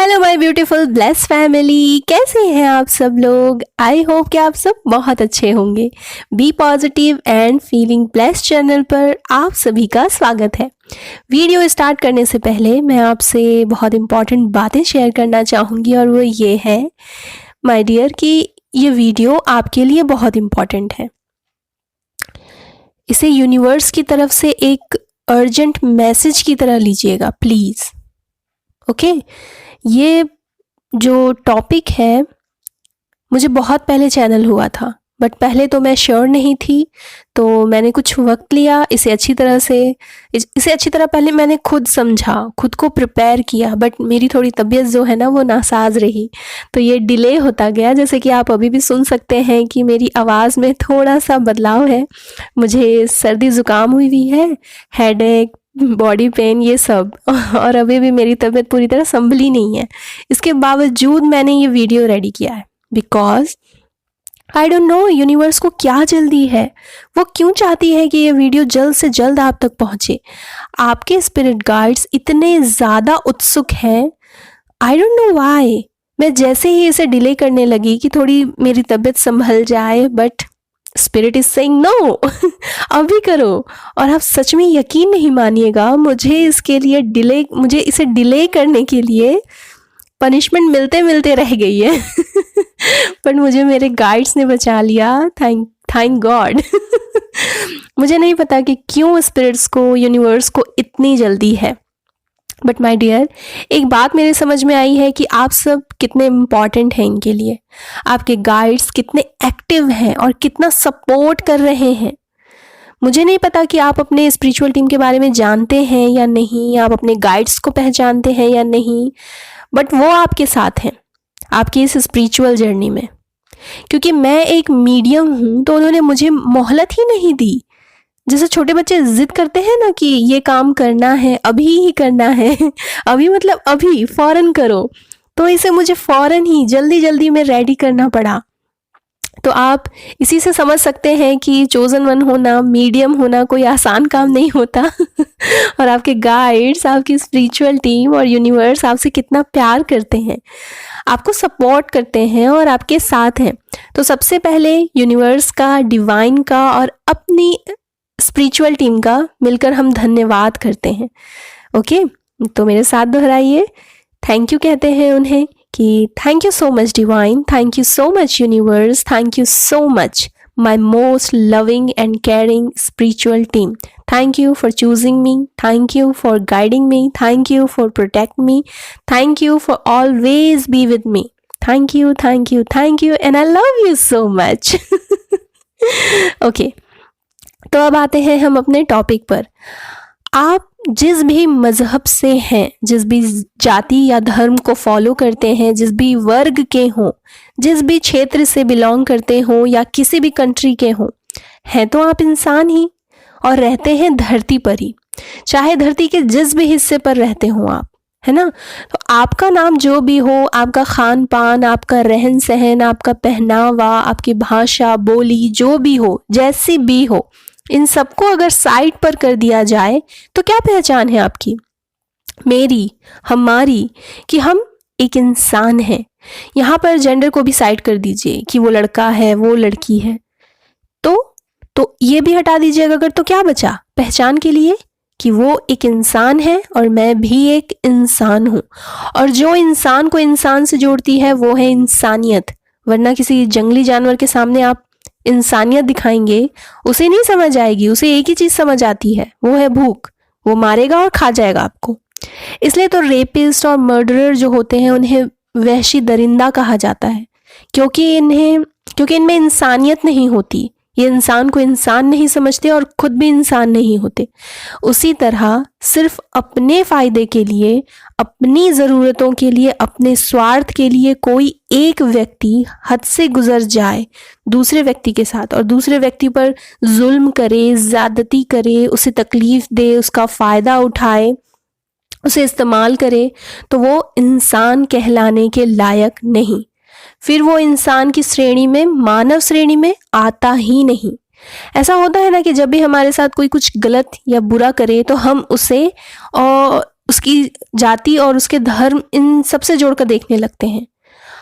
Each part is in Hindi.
Hello my beautiful bless family, कैसे हैं आप सब लोग। आई होप कि आप सब बहुत अच्छे होंगे। Be positive and feeling bless channel पर आप सभी का स्वागत है। वीडियो स्टार्ट करने से पहले मैं आपसे बहुत इम्पॉर्टेंट बातें शेयर करना चाहूँगी और वो ये है माय डियर कि ये वीडियो आपके लिए बहुत इम्पॉर्टेंट है। इसे यूनिवर्स की तरफ से एक अर्जेंट मैसेज की तरह लीजिएगा प्लीज़। ओके ये जो टॉपिक है मुझे बहुत पहले चैनल हुआ था, बट पहले तो मैं श्योर नहीं थी, तो मैंने कुछ वक्त लिया इसे अच्छी तरह पहले मैंने खुद समझा, खुद को प्रिपेयर किया। बट मेरी थोड़ी तबीयत जो है ना वो नासाज रही, तो ये डिले होता गया। जैसे कि आप अभी भी सुन सकते हैं कि मेरी आवाज़ में थोड़ा सा बदलाव है। मुझे सर्दी ज़ुकाम हुई है, हेडेक, बॉडी पेन, ये सब, और अभी भी मेरी तबीयत पूरी तरह संभली नहीं है। इसके बावजूद मैंने ये वीडियो रेडी किया है because I don't know universe को क्या जल्दी है, वो क्यों चाहती है कि ये वीडियो जल्द से जल्द आप तक पहुंचे। आपके स्पिरिट गाइड्स इतने ज़्यादा उत्सुक हैं, आई डोंट नो व्हाई। मैं जैसे ही इसे डिले करने लगी कि थोड़ी मेरी तबीयत संभल जाए, but spirit is saying no अभी करो। और आप सच में यकीन नहीं मानिएगा, मुझे इसे डिले करने के लिए पनिशमेंट मिलते मिलते रह गई है बट मुझे मेरे गाइड्स ने बचा लिया, थैंक गॉड मुझे नहीं पता कि क्यों स्पिरिट्स को, यूनिवर्स को इतनी जल्दी है। बट माय डियर, एक बात मेरे समझ में आई है कि आप सब कितने इम्पॉर्टेंट हैं इनके लिए। आपके गाइड्स कितने एक्टिव हैं और कितना सपोर्ट कर रहे हैं। मुझे नहीं पता कि आप अपने स्पिरिचुअल टीम के बारे में जानते हैं या नहीं, आप अपने गाइड्स को पहचानते हैं या नहीं, बट वो आपके साथ हैं आपकी इस स्पिरिचुअल जर्नी में। क्योंकि मैं एक मीडियम हूँ तो उन्होंने मुझे मोहलत ही नहीं दी। जैसे छोटे बच्चे जिद करते हैं ना कि ये काम करना है, अभी ही करना है अभी मतलब अभी फौरन करो, तो इसे मुझे फौरन ही जल्दी में रेडी करना पड़ा। तो आप इसी से समझ सकते हैं कि चोजन वन होना, मीडियम होना कोई आसान काम नहीं होता और आपके गाइड्स, आपकी स्पिरिचुअल टीम और यूनिवर्स आपसे कितना प्यार करते हैं, आपको सपोर्ट करते हैं और आपके साथ हैं। तो सबसे पहले यूनिवर्स का, डिवाइन का और अपनी स्पिरिचुअल टीम का मिलकर हम धन्यवाद करते हैं। ओके, तो मेरे साथ दोहराइए, थैंक यू कहते हैं उन्हें कि thank you so much divine, thank you so much universe, thank you so much my most loving and caring spiritual team. Thank you for choosing me. Thank you for guiding me. Thank you for protecting me. Thank you for always be with me. Thank you, thank you, thank you, and I love you so much. Okay, तो अब आते हैं हम अपने टॉपिक पर। आप जिस भी मज़हब से हैं, जिस भी जाति या धर्म को फॉलो करते हैं, जिस भी वर्ग के हों, जिस भी क्षेत्र से बिलोंग करते हों या किसी भी कंट्री के हों, हैं तो आप इंसान ही और रहते हैं धरती पर ही, चाहे धरती के जिस भी हिस्से पर रहते हों आप, है ना। तो आपका नाम जो भी हो, आपका खान पान, आपका रहन सहन, आपका पहनावा, आपकी भाषा बोली जो भी हो, जैसी भी हो, इन सबको अगर साइड पर कर दिया जाए तो क्या पहचान है आपकी, मेरी, हमारी, कि हम एक इंसान हैं। यहाँ पर जेंडर को भी साइड कर दीजिए कि वो लड़का है, वो लड़की है, तो ये भी हटा दीजिएगा अगर, तो क्या बचा पहचान के लिए कि वो एक इंसान है और मैं भी एक इंसान हूँ। और जो इंसान को इंसान से जोड़ती है वो है इंसानियत। वरना किसी जंगली जानवर के सामने आप इंसानियत दिखाएंगे, उसे नहीं समझ आएगी, उसे एक ही चीज़ समझ आती है, वो है भूख। वो मारेगा और खा जाएगा आपको। इसलिए तो रेपिस्ट और मर्डरर जो होते हैं उन्हें वहशी दरिंदा कहा जाता है, क्योंकि इनमें इंसानियत नहीं होती। ये इंसान को इंसान नहीं समझते और खुद भी इंसान नहीं होते। उसी तरह सिर्फ अपने फ़ायदे के लिए, अपनी ज़रूरतों के लिए, अपने स्वार्थ के लिए कोई एक व्यक्ति हद से गुजर जाए दूसरे व्यक्ति के साथ और दूसरे व्यक्ति पर जुल्म करे, ज़्यादती करे, उसे तकलीफ़ दे, उसका फ़ायदा उठाए, उसे इस्तेमाल करे, तो वो इंसान कहलाने के लायक नहीं। फिर वो इंसान की श्रेणी में, मानव श्रेणी में आता ही नहीं। ऐसा होता है ना कि जब भी हमारे साथ कोई कुछ गलत या बुरा करे तो हम उसे उसकी जाति और उसके धर्म, इन सबसे जोड़कर देखने लगते हैं।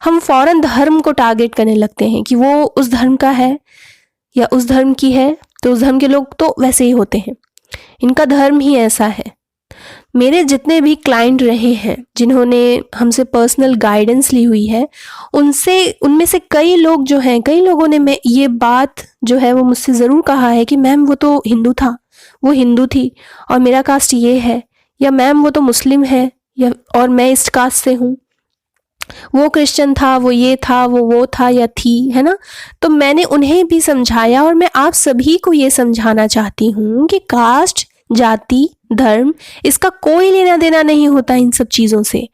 हम फौरन धर्म को टारगेट करने लगते हैं कि वो उस धर्म का है या उस धर्म की है, तो उस धर्म के लोग तो वैसे ही होते हैं, इनका धर्म ही ऐसा है। मेरे जितने भी क्लाइंट रहे हैं जिन्होंने हमसे पर्सनल गाइडेंस ली हुई है, उनमें से कई लोग जो हैं, कई लोगों ने मैं ये बात जो है वो मुझसे ज़रूर कहा है कि मैम वो तो हिंदू था, वो हिंदू थी और मेरा कास्ट ये है, या मैम वो तो मुस्लिम है या और मैं इस कास्ट से हूँ, वो क्रिश्चियन था, वो ये था, वो था या थी, है ना। तो मैंने उन्हें भी समझाया और मैं आप सभी को ये समझाना चाहती हूँ कि कास्ट, जाति, धर्म, इसका कोई लेना देना नहीं होता इन सब चीज़ों से।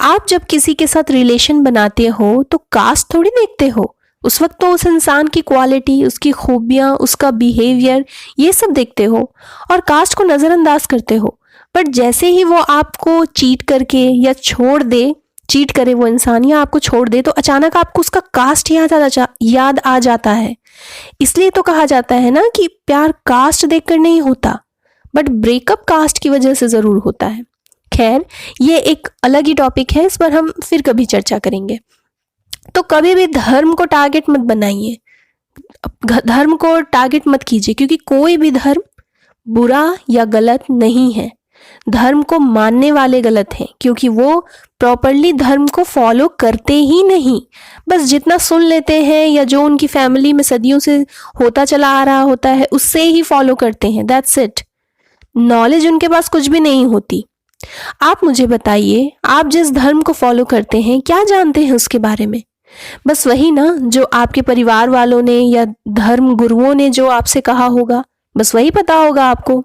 आप जब किसी के साथ रिलेशन बनाते हो तो कास्ट थोड़ी देखते हो, उस वक्त तो उस इंसान की क्वालिटी, उसकी खूबियाँ, उसका बिहेवियर, ये सब देखते हो और कास्ट को नज़रअंदाज करते हो। बट जैसे ही वो आपको चीट करके या छोड़ दे, चीट करे वो इंसान या आपको छोड़ दे, तो अचानक आपको उसका कास्ट याद आ जाता है। इसलिए तो कहा जाता है ना कि प्यार कास्ट देखकर नहीं होता, बट ब्रेकअप कास्ट की वजह से ज़रूर होता है। खैर, ये एक अलग ही टॉपिक है, इस पर हम फिर कभी चर्चा करेंगे। तो कभी भी धर्म को टारगेट मत बनाइए, धर्म को टारगेट मत कीजिए, क्योंकि कोई भी धर्म बुरा या गलत नहीं है। धर्म को मानने वाले गलत हैं, क्योंकि वो प्रॉपरली धर्म को फॉलो करते ही नहीं, बस जितना सुन लेते हैं या जो उनकी फैमिली में सदियों से होता चला आ रहा होता है उससे ही फॉलो करते हैं, दैट्स इट। नॉलेज उनके पास कुछ भी नहीं होती। आप मुझे बताइए, आप जिस धर्म को फॉलो करते हैं क्या जानते हैं उसके बारे में? बस वही ना जो आपके परिवार वालों ने या धर्म गुरुओं ने जो आपसे कहा होगा, बस वही पता होगा आपको।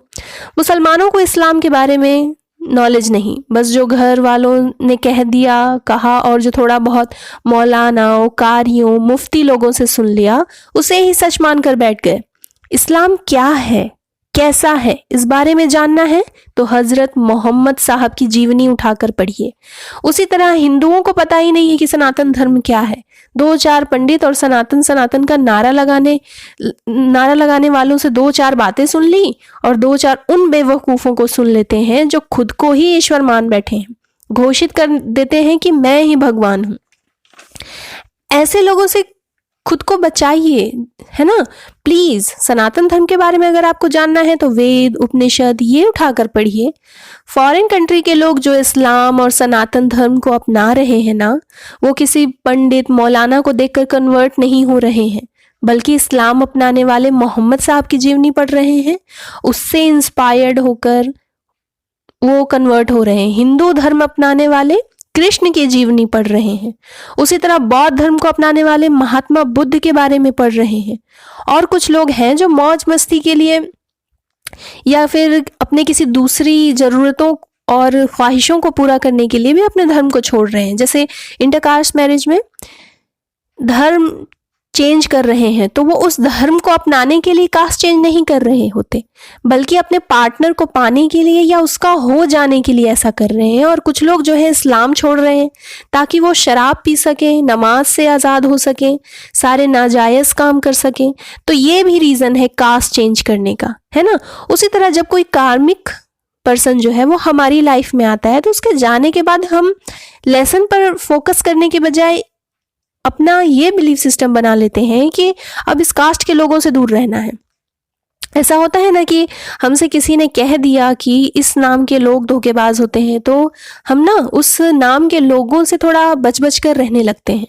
मुसलमानों को इस्लाम के बारे में नॉलेज नहीं, बस जो घर वालों ने कह दिया, कहा और जो थोड़ा बहुत मौलानाओं, कारियों, मुफ्ती लोगों से सुन लिया, उसे ही सच मानकर बैठ गए। इस्लाम क्या है, कैसा है, इस बारे में जानना है तो हजरत मोहम्मद साहब की जीवनी उठाकर पढ़िए। उसी तरह हिंदुओं को पता ही नहीं है कि सनातन धर्म क्या है। 2-4 पंडित और सनातन सनातन का नारा लगाने वालों से 2-4 बातें सुन ली और 2-4 उन बेवकूफ़ों को सुन लेते हैं जो खुद को ही ईश्वर मान बैठे हैं, घोषित कर देते हैं कि मैं ही भगवान हूँ। ऐसे लोगों से खुद को बचाइए, है ना। प्लीज सनातन धर्म के बारे में अगर आपको जानना है तो वेद, उपनिषद ये उठाकर पढ़िए। फॉरेन कंट्री के लोग जो इस्लाम और सनातन धर्म को अपना रहे हैं ना, वो किसी पंडित मौलाना को देखकर कन्वर्ट नहीं हो रहे हैं, बल्कि इस्लाम अपनाने वाले मोहम्मद साहब की जीवनी पढ़ रहे हैं, उससे इंस्पायर्ड होकर वो कन्वर्ट हो रहे हैं। हिंदू धर्म अपनाने वाले कृष्ण की जीवनी पढ़ रहे हैं, उसी तरह बौद्ध धर्म को अपनाने वाले महात्मा बुद्ध के बारे में पढ़ रहे हैं। और कुछ लोग हैं जो मौज मस्ती के लिए या फिर अपने किसी दूसरी ज़रूरतों और ख्वाहिशों को पूरा करने के लिए भी अपने धर्म को छोड़ रहे हैं। जैसे इंटरकास्ट मैरिज में धर्म चेंज कर रहे हैं तो वो उस धर्म को अपनाने के लिए कास्ट चेंज नहीं कर रहे होते, बल्कि अपने पार्टनर को पाने के लिए या उसका हो जाने के लिए ऐसा कर रहे हैं। और कुछ लोग जो है इस्लाम छोड़ रहे हैं ताकि वो शराब पी सकें, नमाज से आज़ाद हो सकें, सारे नाजायज़ काम कर सकें। तो ये भी रीज़न है कास्ट चेंज करने का, है ना। उसी तरह जब कोई कार्मिक पर्सन जो है वो हमारी लाइफ में आता है तो उसके जाने के बाद हम लेसन पर फोकस करने के बजाय अपना ये बिलीफ सिस्टम बना लेते हैं कि अब इस कास्ट के लोगों से दूर रहना है। ऐसा होता है ना कि हमसे किसी ने कह दिया कि इस नाम के लोग धोखेबाज होते हैं, तो हम ना उस नाम के लोगों से थोड़ा बच कर रहने लगते हैं।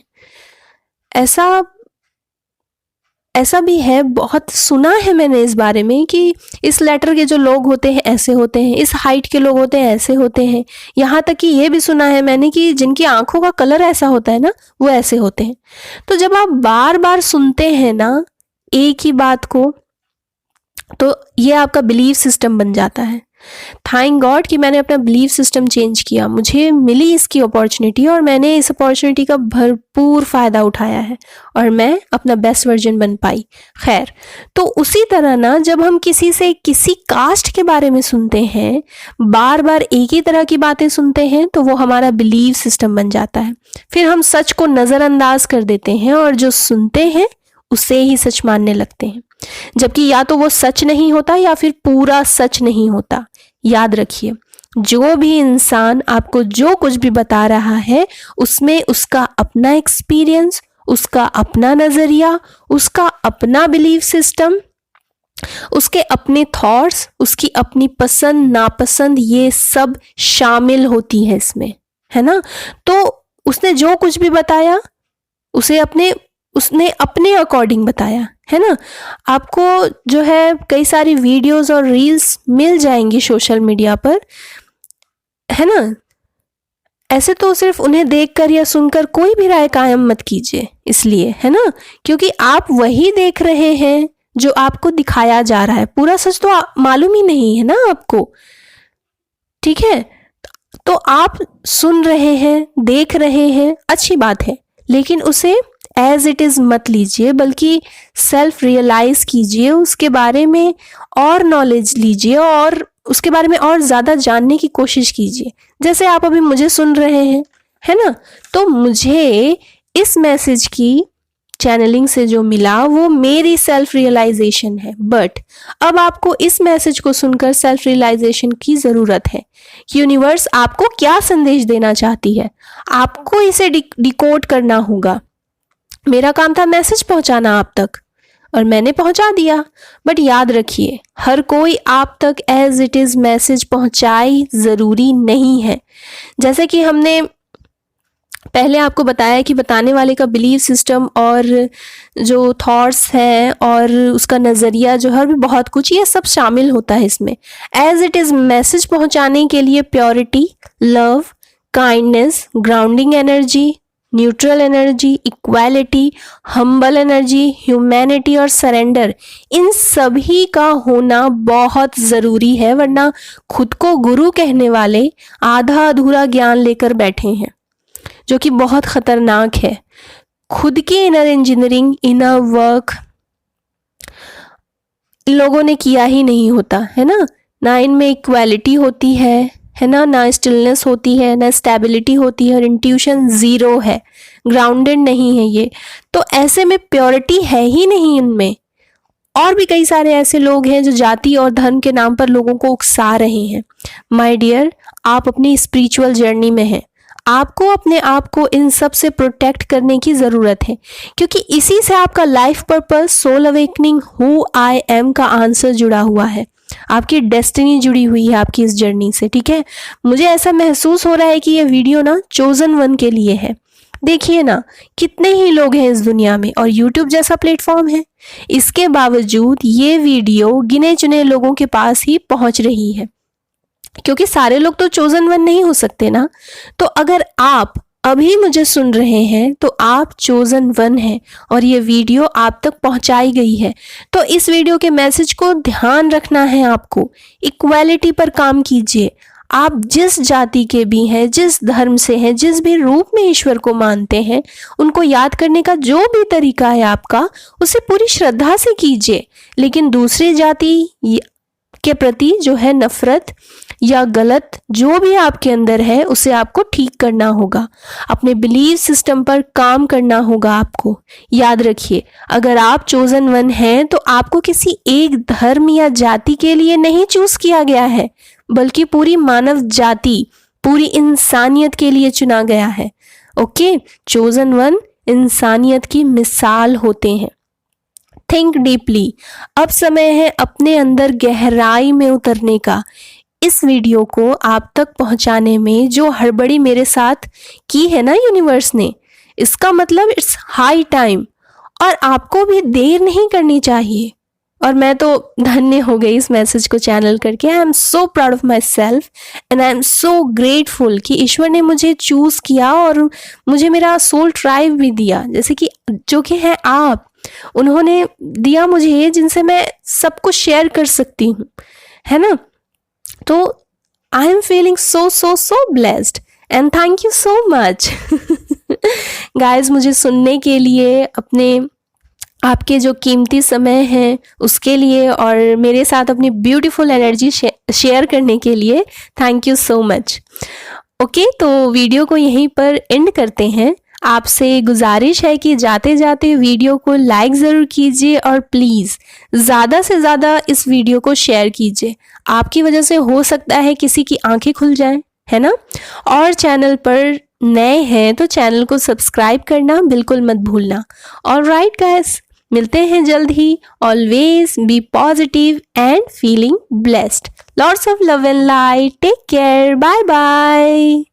ऐसा भी है, बहुत सुना है मैंने इस बारे में कि इस लेटर के जो लोग होते हैं ऐसे होते हैं, इस हाइट के लोग होते हैं ऐसे होते हैं। यहाँ तक कि ये भी सुना है मैंने कि जिनकी आंखों का कलर ऐसा होता है ना वो ऐसे होते हैं। तो जब आप बार बार सुनते हैं ना एक ही बात को, तो ये आपका बिलीफ सिस्टम बन जाता है। थैंक गॉड कि मैंने अपना बिलीफ सिस्टम चेंज किया, मुझे मिली इसकी अपॉर्चुनिटी और मैंने इस अपॉर्चुनिटी का भरपूर फ़ायदा उठाया है और मैं अपना बेस्ट वर्जन बन पाई। खैर, तो उसी तरह ना जब हम किसी से किसी कास्ट के बारे में सुनते हैं, बार बार एक ही तरह की बातें सुनते हैं, तो वो हमारा बिलीफ सिस्टम बन जाता है। फिर हम सच को नज़रअंदाज कर देते हैं और जो सुनते हैं उसे ही सच मानने लगते हैं, जबकि या तो वो सच नहीं होता या फिर पूरा सच नहीं होता। याद रखिए, जो भी इंसान आपको जो कुछ भी बता रहा है उसमें उसका अपना एक्सपीरियंस, उसका अपना नज़रिया, उसका अपना बिलीफ सिस्टम, उसके अपने थॉट्स, उसकी अपनी पसंद नापसंद, ये सब शामिल होती है इसमें, है ना। तो उसने जो कुछ भी बताया उसने अपने अकॉर्डिंग बताया, है ना। आपको जो है कई सारी वीडियोस और रील्स मिल जाएंगी सोशल मीडिया पर, है ना। ऐसे तो सिर्फ उन्हें देखकर या सुनकर कोई भी राय कायम मत कीजिए, इसलिए, है ना, क्योंकि आप वही देख रहे हैं जो आपको दिखाया जा रहा है। पूरा सच तो मालूम ही नहीं है ना आपको, ठीक है। तो आप सुन रहे हैं, देख रहे हैं, अच्छी बात है, लेकिन उसे एज इट इज़ मत लीजिए, बल्कि सेल्फ रियलाइज कीजिए, उसके बारे में और नॉलेज लीजिए और उसके बारे में और ज़्यादा जानने की कोशिश कीजिए। जैसे आप अभी मुझे सुन रहे हैं, है ना। तो मुझे इस मैसेज की चैनलिंग से जो मिला वो मेरी सेल्फ रियलाइजेशन है, बट अब आपको इस मैसेज को सुनकर सेल्फ रियलाइजेशन की ज़रूरत है। यूनिवर्स आपको क्या संदेश देना चाहती है, आपको इसे डिकोड करना होगा। मेरा काम था मैसेज पहुंचाना आप तक, और मैंने पहुंचा दिया, बट याद रखिए हर कोई आप तक एज इट इज़ मैसेज पहुंचाए ज़रूरी नहीं है। जैसे कि हमने पहले आपको बताया कि बताने वाले का बिलीफ सिस्टम और जो थॉट्स हैं और उसका नज़रिया जो है, भी बहुत कुछ ये सब शामिल होता है इसमें। एज इट इज़ मैसेज पहुंचाने के लिए purity, love, kindness, grounding energy, neutral energy, equality, humble energy, humanity और सरेंडर, इन सभी का होना बहुत ज़रूरी है, वरना खुद को गुरु कहने वाले आधा अधूरा ज्ञान लेकर बैठे हैं, जो कि बहुत ख़तरनाक है। खुद की inner engineering, inner work in लोगों ने किया ही नहीं होता, है ना इनमें इक्वालिटी होती है ना, ना स्टिलनेस होती है, ना स्टेबिलिटी होती है, और इंट्यूशन ज़ीरो है, ग्राउंडेड नहीं है ये। तो ऐसे में प्योरिटी है ही नहीं इनमें। और भी कई सारे ऐसे लोग हैं जो जाति और धर्म के नाम पर लोगों को उकसा रहे हैं। माय डियर, आप अपनी स्पिरिचुअल जर्नी में हैं, आपको अपने आप को इन सब से प्रोटेक्ट करने की ज़रूरत है, क्योंकि इसी से आपका life purpose, soul awakening, who I am का आंसर जुड़ा हुआ है। आपकी डेस्टिनी जुड़ी हुई है आपकी इस जर्नी से, ठीक है। मुझे ऐसा महसूस हो रहा है कि ये वीडियो ना चोजन वन के लिए है। देखिए ना, कितने ही लोग हैं इस दुनिया में, और यूट्यूब जैसा प्लेटफॉर्म है, इसके बावजूद ये वीडियो गिने चुने लोगों के पास ही पहुंच रही है, क्योंकि सारे लोग तो चोजन वन नहीं हो सकते ना। तो अगर आप अभी मुझे सुन रहे हैं तो आप चोजन वन हैं, और ये वीडियो आप तक पहुंचाई गई है। तो इस वीडियो के मैसेज को ध्यान रखना है आपको। इक्वालिटी पर काम कीजिए। आप जिस जाति के भी हैं, जिस धर्म से हैं, जिस भी रूप में ईश्वर को मानते हैं, उनको याद करने का जो भी तरीका है आपका, उसे पूरी श्रद्धा से कीजिए। लेकिन दूसरी जाति के प्रति जो है नफरत या गलत जो भी आपके अंदर है, उसे आपको ठीक करना होगा। अपने बिलीफ सिस्टम पर काम करना होगा आपको। याद रखिए, अगर आप चोजन वन हैं तो आपको किसी एक धर्म या जाति के लिए नहीं चूज किया गया है, बल्कि पूरी मानव जाति, पूरी इंसानियत के लिए चुना गया है। ओके, चोजन वन इंसानियत की मिसाल होते हैं। Think deeply. अब समय है अपने अंदर गहराई में उतरने का। इस वीडियो को आप तक पहुंचाने में जो हड़बड़ी मेरे साथ की है ना यूनिवर्स ने, इसका मतलब इट्स हाई टाइम, और आपको भी देर नहीं करनी चाहिए। और मैं तो धन्य हो गई इस मैसेज को चैनल करके। I am so proud of my self and I am so grateful कि ईश्वर ने मुझे चूज़ किया और मुझे मेरा सोल ट्राइब भी दिया, जैसे कि जो कि है आप। उन्होंने दिया मुझे जिनसे मैं सब कुछ शेयर कर सकती हूँ, है ना। तो I am feeling so so so blessed and thank you so much guys, मुझे सुनने के लिए, अपने आपके जो कीमती समय है उसके लिए, और मेरे साथ अपनी ब्यूटीफुल एनर्जी शेयर करने के लिए thank you so much. Okay, तो वीडियो को यहीं पर एंड करते हैं। आपसे गुजारिश है कि जाते जाते वीडियो को लाइक ज़रूर कीजिए और प्लीज़ ज़्यादा से ज़्यादा इस वीडियो को शेयर कीजिए। आपकी वजह से हो सकता है किसी की आंखें खुल जाएं, है ना। और चैनल पर नए हैं तो चैनल को सब्सक्राइब करना बिल्कुल मत भूलना। ऑलराइट गाइस, मिलते हैं जल्द ही। Always be positive and feeling blessed. Lots of love and light. Take care. Bye bye.